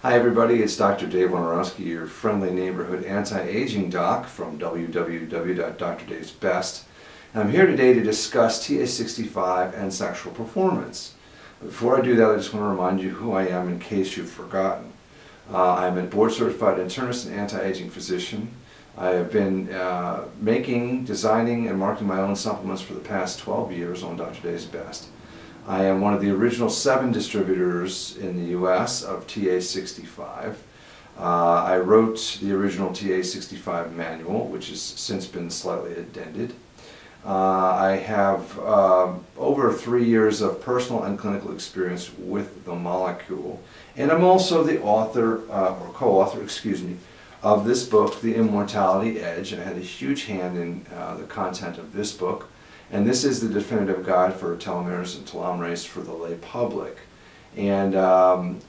Hi everybody, it's Dr. Dave Woynarowski, your friendly neighborhood anti-aging doc from www.drdaysbest. I'm here today to discuss TA-65 and sexual performance. Before I do that, I just want to remind you who I am in case you've forgotten. I'm a board-certified internist and anti-aging physician. I have been making, designing, and marketing my own supplements for the past 12 years on Dr. Day's Best. I am one of the original 7 distributors in the U.S. of TA-65. I wrote the original TA-65 manual, which has since been slightly addended. I have over 3 years of personal and clinical experience with the molecule. And I'm also the author, or co-author, of this book, The Immortality Edge. And I had a huge hand in the content of this book. And this is the definitive guide for telomeres and telomerase for the lay public. And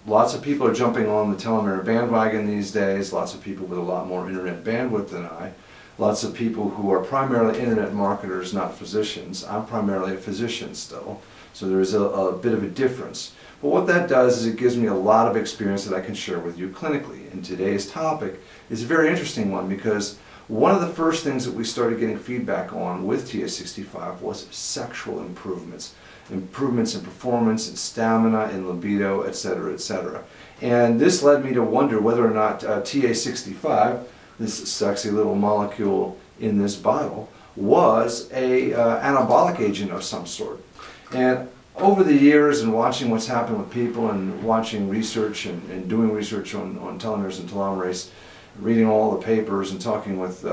lots of people are jumping on the telomere bandwagon these days, lots of people with a lot more internet bandwidth than I, lots of people who are primarily internet marketers, not physicians. I'm primarily a physician still, so there is a bit of a difference. But what that does is it gives me a lot of experience that I can share with you clinically. And today's topic is a very interesting one because one of the first things that we started getting feedback on with TA-65 was sexual improvements. Improvements in performance, in stamina, in libido, etc., etc. And this led me to wonder whether or not TA-65, this sexy little molecule in this bottle, was a anabolic agent of some sort. And over the years and watching what's happened with people and watching research and doing research on telomeres and telomerase, reading all the papers and talking with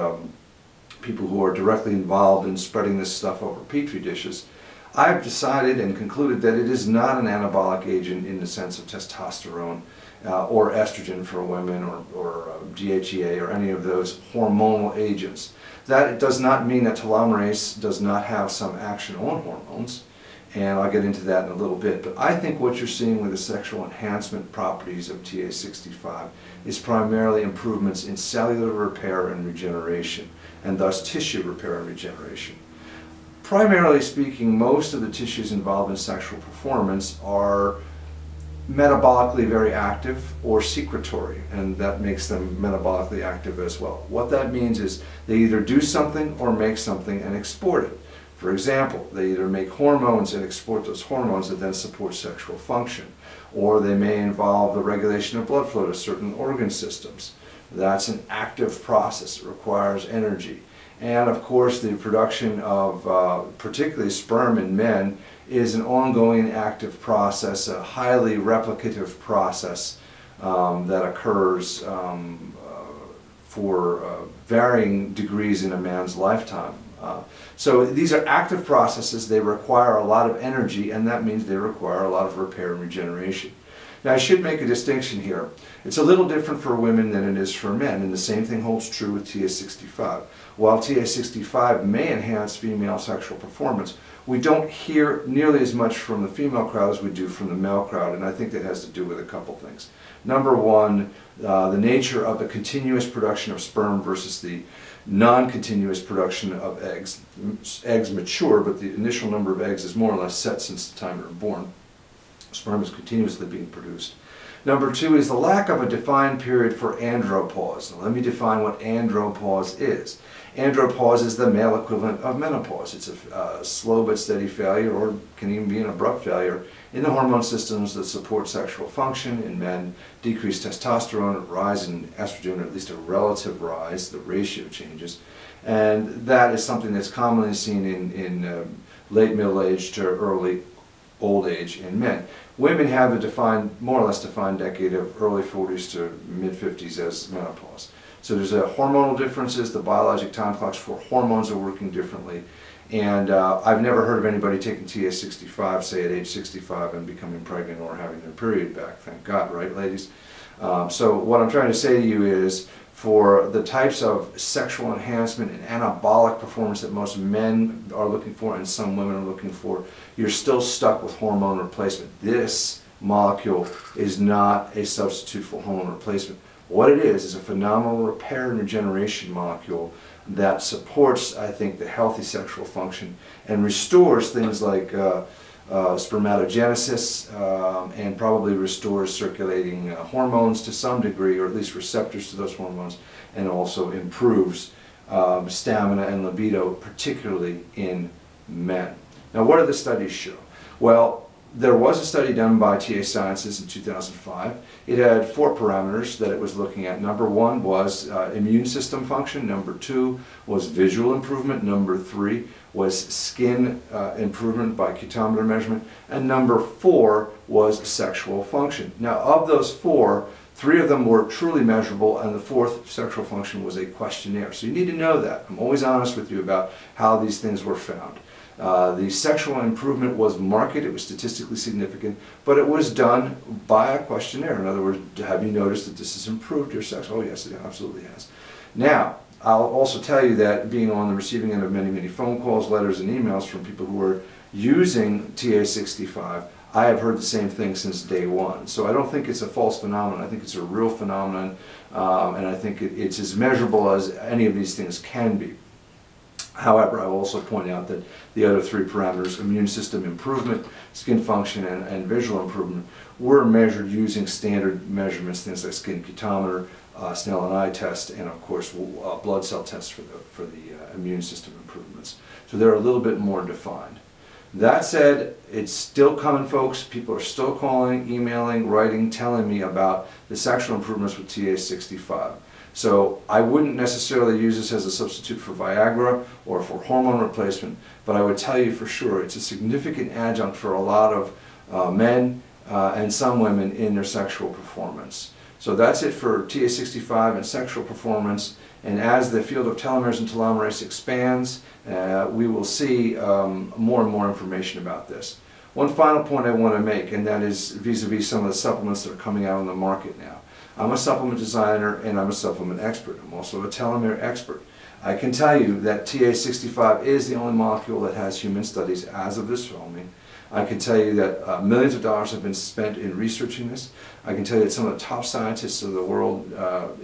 people who are directly involved in spreading this stuff over petri dishes, I've decided and concluded that it is not an anabolic agent in the sense of testosterone or estrogen for women or DHEA or any of those hormonal agents. That does not mean that telomerase does not have some action on hormones, and I'll get into that in a little bit. But I think what you're seeing with the sexual enhancement properties of TA-65 is primarily improvements in cellular repair and regeneration, and thus tissue repair and regeneration. Primarily speaking, most of the tissues involved in sexual performance are metabolically very active or secretory, and that makes them metabolically active as well. What that means is they either do something or make something and export it. For example, they either make hormones and export those hormones that then support sexual function, or they may involve the regulation of blood flow to certain organ systems. That's an active process. It requires energy. And of course, the production of particularly sperm in men is an ongoing active process, a highly replicative process that occurs for varying degrees in a man's lifetime. So these are active processes. They require a lot of energy, and that means they require a lot of repair and regeneration. Now, I should make a distinction here. It's a little different for women than it is for men, and the same thing holds true with TA-65. While TA-65 may enhance female sexual performance, we don't hear nearly as much from the female crowd as we do from the male crowd, and I think that has to do with a couple things. Number one, the nature of the continuous production of sperm versus the non-continuous production of eggs. Eggs mature, but the initial number of eggs is more or less set since the time they're born. Sperm is continuously being produced. Number two is the lack of a defined period for andropause. Now let me define what andropause is. Andropause is the male equivalent of menopause. It's a slow but steady failure, or can even be an abrupt failure, in the hormone systems that support sexual function. In men, decreased testosterone, a rise in estrogen, or at least a relative rise, the ratio changes. And that is something that's commonly seen in late middle age to early old age in men. Women have a defined, more or less defined decade of early 40s to mid 50s as menopause. So there's hormonal differences. The biologic time clocks for hormones are working differently. And I've never heard of anybody taking TA-65, say at age 65, and becoming pregnant or having their period back. Thank God, right, ladies? So what I'm trying to say to you is, for the types of sexual enhancement and anabolic performance that most men are looking for and some women are looking for, you're still stuck with hormone replacement. This molecule is not a substitute for hormone replacement. What it is a phenomenal repair and regeneration molecule that supports, I think, the healthy sexual function and restores things like spermatogenesis, and probably restores circulating hormones to some degree, or at least receptors to those hormones, and also improves stamina and libido, particularly in men. Now, what do the studies show? Well, there was a study done by TA Sciences in 2005. It had 4 parameters that it was looking at. Number 1 was immune system function. Number 2 was visual improvement. Number 3 was skin improvement by cutometer measurement. And number 4 was sexual function. Now, of those 4, 3 of them were truly measurable, and the 4th, sexual function, was a questionnaire. So you need to know that. I'm always honest with you about how these things were found. The sexual improvement was marked, it was statistically significant, but it was done by a questionnaire. In other words, have you noticed that this has improved your sex? Oh yes, it absolutely has. Now, I'll also tell you that being on the receiving end of many, many phone calls, letters, and emails from people who are using TA-65, I have heard the same thing since day one. So I don't think it's a false phenomenon. I think it's a real phenomenon, and I think it's as measurable as any of these things can be. However, I will also point out that the other 3 parameters, immune system improvement, skin function, and visual improvement, were measured using standard measurements, things like skin cutometer, Snellen and eye test, and of course blood cell tests for the immune system improvements. So they're a little bit more defined. That said, it's still coming, folks. People are still calling, emailing, writing, telling me about the sexual improvements with TA-65. So I wouldn't necessarily use this as a substitute for Viagra or for hormone replacement, but I would tell you for sure it's a significant adjunct for a lot of men and some women in their sexual performance. So that's it for TA-65 and sexual performance. And as the field of telomeres and telomerase expands, we will see more and more information about this. One final point I want to make, and that is vis-a-vis some of the supplements that are coming out on the market now. I'm a supplement designer and I'm a supplement expert. I'm also a telomere expert. I can tell you that TA-65 is the only molecule that has human studies as of this filming. I can tell you that millions of dollars have been spent in researching this. I can tell you that some of the top scientists of the world,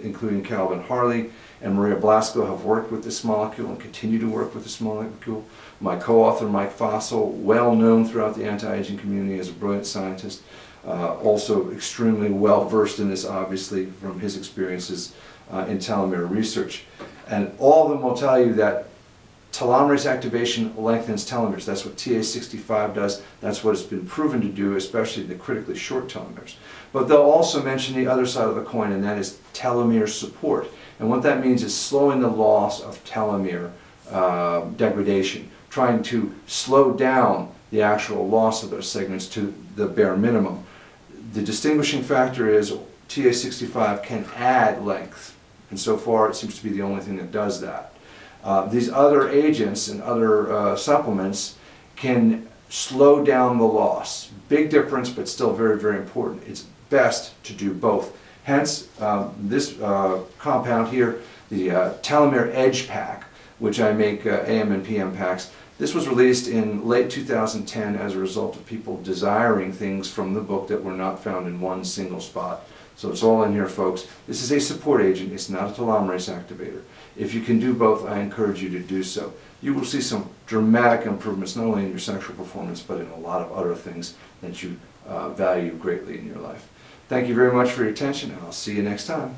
including Calvin Harley and Maria Blasco, have worked with this molecule and continue to work with this molecule. My co-author, Mike Fossel, well known throughout the anti-aging community as a brilliant scientist, also extremely well versed in this, obviously, from his experiences in telomere research. And all of them will tell you that telomerase activation lengthens telomeres. That's what TA-65 does. That's what it's been proven to do, especially the critically short telomeres. But they'll also mention the other side of the coin, and that is telomere support. And what that means is slowing the loss of telomere degradation, trying to slow down the actual loss of those segments to the bare minimum. The distinguishing factor is TA-65 can add length, and so far it seems to be the only thing that does that. These other agents and other supplements can slow down the loss. Big difference, but still very, very important. It's best to do both. Hence, this compound here, the Telomere Edge Pack, which I make AM and PM packs. This was released in late 2010 as a result of people desiring things from the book that were not found in one single spot. So it's all in here, folks. This is a support agent. It's not a telomerase activator. If you can do both, I encourage you to do so. You will see some dramatic improvements, not only in your sexual performance, but in a lot of other things that you value greatly in your life. Thank you very much for your attention, and I'll see you next time.